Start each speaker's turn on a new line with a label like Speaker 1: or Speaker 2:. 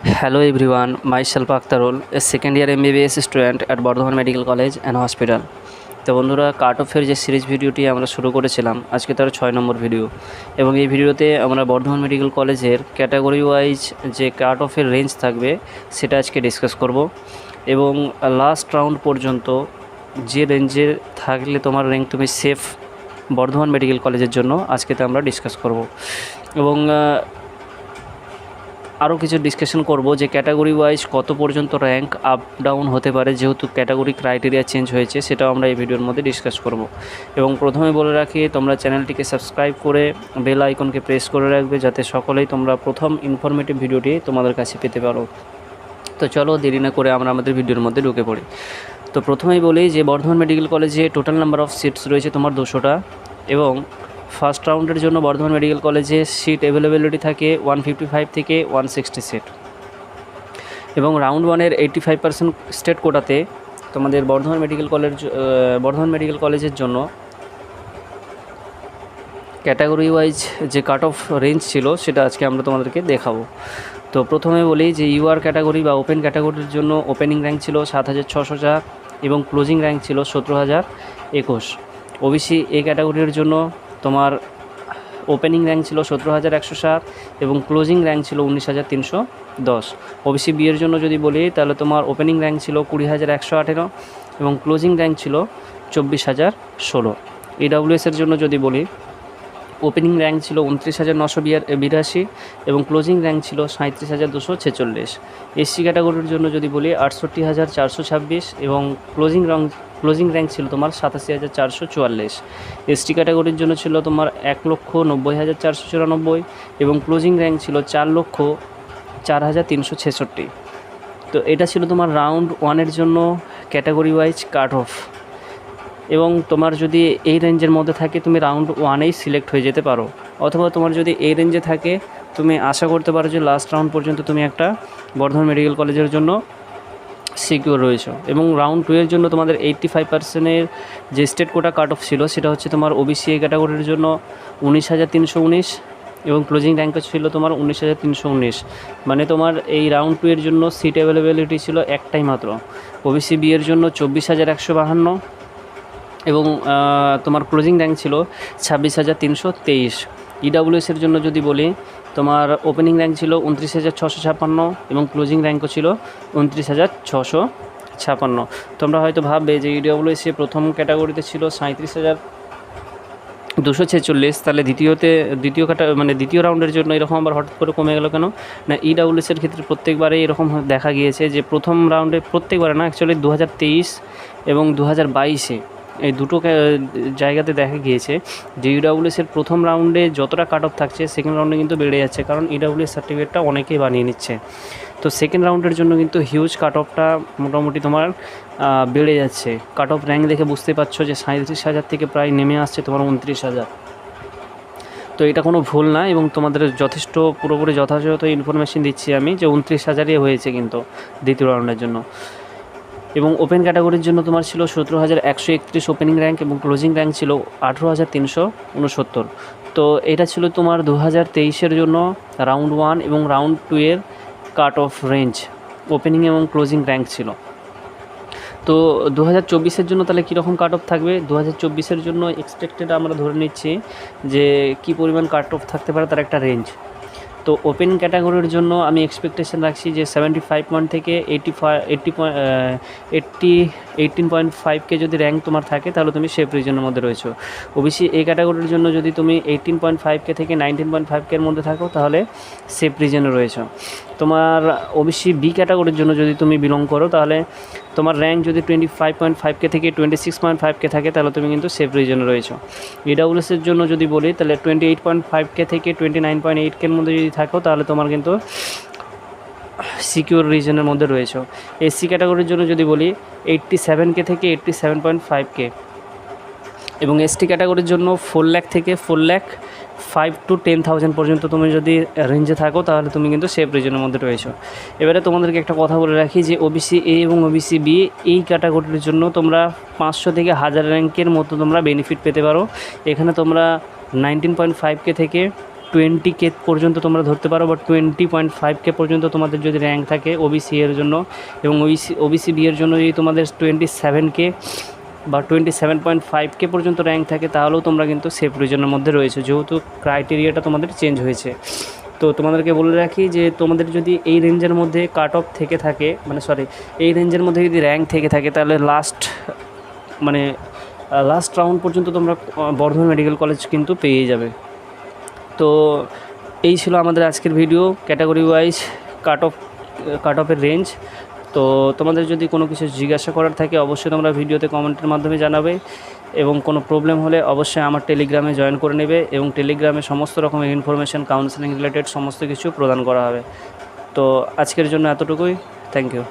Speaker 1: Hello everyone, myself Akhtarul, a second year MBBS student at Bardhaman Medical College and Hospital। তো বন্ধুরা, কাট অফের যে series ভিডিওটি আমরা শুরু করেছিলাম, আজকে তার 6 নম্বর ভিডিও। এবং এই ভিডিওতে আমরা বর্ধমান মেডিকেল কলেজের ক্যাটাগরি ওয়াইজ যে কাট অফের রেঞ্জ থাকবে সেটা আজকে ডিসকাস করব। এবং লাস্ট রাউন্ড পর্যন্ত যে রেঞ্জে থাকলে তোমার র্যাঙ্ক তুমি সেফ বর্ধমান মেডিকেল কলেজের জন্য আজকে তো আমরা ডিসকাস করব। এবং আরও কিছু ডিসকাশন করব যে ক্যাটাগরি ওয়াইজ কত পর্যন্ত র্যাঙ্ক আপ ডাউন হতে পারে, যেহেতু ক্যাটাগরি ক্রাইটেরিয়া চেঞ্জ হয়েছে, সেটাও আমরা এই ভিডিওর মধ্যে ডিসকাস করব। এবং প্রথমে বলে রাখি, তোমরা চ্যানেলটিকে সাবস্ক্রাইব করে বেল আইকনকে প্রেস করে রাখবে, যাতে সকলেই তোমরা প্রথম ইনফরমেটিভ ভিডিওটি তোমাদের কাছে পেতে পারো। তো চলো দেরি না করে আমরা আমাদের ভিডিওর মধ্যে ঢুকে পড়ি। তো প্রথমেই বলি যে বর্ধমান মেডিকেল কলেজে টোটাল নাম্বার অফ সিটস রয়েছে তোমার 200টা। এবং ফার্স্ট রাউন্ডের জন্য বর্ধমান মেডিকেল কলেজে সিট অ্যাভেলেবিলিটি থাকে 155 থেকে 160 সিট। এবং রাউন্ড ওয়ানের 85% স্টেট কোটাতে তোমাদের বর্ধমান মেডিকেল কলেজের জন্য ক্যাটাগরি ওয়াইজ যে কাট অফ রেঞ্জ ছিল সেটা আজকে আমরা তোমাদেরকে দেখাবো। তো প্রথমে বলি যে ইউআর ক্যাটাগরি বা ওপেন ক্যাটাগরির জন্য ওপেনিং র্যাঙ্ক ছিল 7604 এবং ক্লোজিং র্যাঙ্ক ছিল 17021। ওবিসি এ ক্যাটাগরির জন্য তোমার ওপেনিং র্যাঙ্ক ছিল 17107 এবং ক্লোজিং র্যাঙ্ক ছিল 19310। ওবিসি বি এর জন্য যদি বলি তাহলে তোমার ওপেনিং র্যাঙ্ক ছিল 20118 এবং ক্লোজিং র্যাঙ্ক ছিল 24016। ইডাব্লিউএস এর জন্য যদি বলি, ওপেনিং র্যাঙ্ক ছিল 29982 এবং ক্লোজিং র্যাঙ্ক ছিল 37246। এসসি ক্যাটাগরির জন্য যদি বলি 68426 এবং ক্লোজিং র্যাঙ্ক ছিল তোমার 87444। এসটি ক্যাটাগরির জন্য ছিল তোমার 1,90,494 এবং ক্লোজিং র্যাঙ্ক ছিল 4,04,366। তো এটা ছিল তোমার রাউন্ড ওয়ানের জন্য ক্যাটাগরি ওয়াইজ কাট অফ। এবং তোমার যদি এই রেঞ্জের মধ্যে থাকে তুমি রাউন্ড ওয়ানেই সিলেক্ট হয়ে যেতে পারো, অথবা তোমার যদি এই রেঞ্জে থাকে তুমি আশা করতে পারো যে লাস্ট রাউন্ড পর্যন্ত তুমি একটা বর্ধমান মেডিকেল কলেজের জন্য সিকিউর রয়েছে। এবং রাউন্ড 2 এর জন্য তোমাদের 85%-এর যে স্টেট কোটা কাট অফ ছিল সেটা হচ্ছে তোমার ওবিসি এ ক্যাটাগরির জন্য 19,319 এবং ক্লোজিং র্যাঙ্ক ছিল তোমার 19,319। মানে তোমার এই রাউন্ড 2 এর জন্য সিট অ্যাভেলেবিলিটি ছিল একটাই মাত্র। ওবিসি বি এর জন্য 24,152 এবং তোমার ক্লোজিং র্যাঙ্ক ছিল 26,323। ইডাব্লিউএস এর জন্য যদি বলি, তোমার ওপেনিং র্যাঙ্ক ছিল 29,656 এবং ক্লোজিং র্যাঙ্কও ছিল 29,656। তোমরা হয়তো ভাববে যে ইডাব্লিউএস এ প্রথম ক্যাটাগরিতে ছিল 37,246, তাহলে দ্বিতীয় রাউন্ডের জন্য এরকম আবার হঠাৎ করে কমে গেল কেন? না, ইডাব্লিউএস এর ক্ষেত্রে প্রত্যেকবারে এরকম দেখা গিয়েছে যে প্রথম রাউন্ডে, প্রত্যেকবারে না, অ্যাকচুয়ালি 2023 এবং 2022-এ এই দুটো জায়গাতে দেখা গিয়েছে যে ইডাব্লিউএসের প্রথম রাউন্ডে যতটা কাট অফ থাকছে সেকেন্ড রাউন্ডে কিন্তু বেড়ে যাচ্ছে, কারণ ইডাব্লিউএস সার্টিফিকেটটা অনেকেই বানিয়ে নিচ্ছে। তো সেকেন্ড রাউন্ডের জন্য কিন্তু হিউজ কাট অফটা মোটামুটি তোমার বেড়ে যাচ্ছে। কাট অফ র্যাঙ্ক দেখে বুঝতে পারছো যে 37,000 থেকে প্রায় নেমে আসছে তোমার 29,000। তো এটা কোনো ভুল না, এবং তোমাদের পুরোপুরি যথাযথ ইনফরমেশন দিচ্ছি আমি যে 29,000-ই হয়েছে কিন্তু দ্বিতীয় রাউন্ডের জন্য। এবং ওপেন ক্যাটাগরির জন্য তোমার ছিল 17,131 ওপেনিং র্যাঙ্ক এবং ক্লোজিং র্যাঙ্ক ছিল 18,369। তো এটা ছিল তোমার 2023-এর জন্য রাউন্ড 1 এবং রাউন্ড 2 এর কাট অফ রেঞ্জ, ওপেনিং এবং ক্লোজিং র্যাঙ্ক ছিল। তো 2024-এর জন্য তাহলে কীরকম কাট অফ থাকবে? 2024-এর জন্য এক্সপেক্টেড আমরা ধরে নিচ্ছি যে কী পরিমাণ কাট অফ থাকতে পারে তার একটা রেঞ্জ। তো ওপেন ক্যাটাগরির জন্য আমি এক্সপেকটেশন রাখছি যে 75 পয়েন্ট থেকে 18.5কে যদি র্যাঙ্ক তোমার থাকে তাহলে তুমি সেফ রিজনের মধ্যে রয়েছো। ওবিসি এই ক্যাটাগরির জন্য যদি তুমি 18.5কে থেকে 19.5কের মধ্যে থাকো তাহলে সেফ রিজনে রয়েছো। তোমার ওবিসি বি ক্যাটাগরির জন্য যদি তুমি বিলং করো তাহলে তোমার র্যাঙ্ক যদি 25.5কে থেকে 26.5কে থাকে তাহলে তুমি কিন্তু সেফ রিজনে রয়েছো। ইডাব্লিউএসের জন্য যদি বলি তাহলে 28.5কে থেকে 29.8কের মধ্যে যদি থাকো তাহলে তোমার কিন্তু সিকিউর রিজনের মধ্যে রয়েছে। এসসি ক্যাটাগরির জন্য যদি বলি 87কে থেকে 87.5কে, এবং এসটি ক্যাটাগরির জন্য 4 লাখ থেকে 4,05,000 to 10,000 পর্যন্ত তুমি যদি রেঞ্জে থাকো তাহলে তুমি কিন্তু সেফ রিজনের মধ্যে রয়েছো। এবারে তোমাদেরকে একটা কথা বলে রাখি যে ওবিসি এ এবং ওবিসি বি এই ক্যাটাগরির জন্য তোমরা 500 থেকে 1000 র্যাঙ্কের মতো তোমরা বেনিফিট পেতে পারো। এখানে তোমরা 19.5কে থেকে 20K পর্যন্ত তোমরা ধরতে পারো, বা 20.5K পর্যন্ত তোমাদের যদি র্যাঙ্ক থাকে ওবিসি এর জন্য, এবং ওবিসি বি এর জন্য যদি তোমাদের 27K বা 27.5K পর্যন্ত র্যাঙ্ক থাকে, তাহলেও তোমরা কিন্তু সেফ রিজনের মধ্যে রয়েছে, যেহেতু ক্রাইটেরিয়াটা তোমাদের চেঞ্জ হয়েছে। তো তোমাদেরকে বলে রাখি যে তোমাদের যদি এই রেঞ্জের মধ্যে কাট অফ থেকে থাকে, এই রেঞ্জের মধ্যে যদি র্যাঙ্ক থেকে থাকে, তাহলে লাস্ট রাউন্ড পর্যন্ত তোমরা বর্ধমান মেডিকেল কলেজ কিন্তু পেয়ে যাবে। তো এই ছিল আমাদের আজকের ভিডিও, ক্যাটাগরি ওয়াইজ কাট অফের রেঞ্জ। তো তোমাদের যদি কোনো কিছু জিজ্ঞাসা করার থাকে অবশ্যই তোমরা ভিডিওতে কমেন্টের মাধ্যমে জানাবে, এবং কোনো প্রবলেম হলে অবশ্যই আমার টেলিগ্রামে জয়েন করে নেবে, এবং টেলিগ্রামে সমস্ত রকমের ইনফরমেশান কাউন্সেলিং রিলেটেড সমস্ত কিছু প্রদান করা হবে। তো আজকের জন্য এতটুকুই, থ্যাংক ইউ।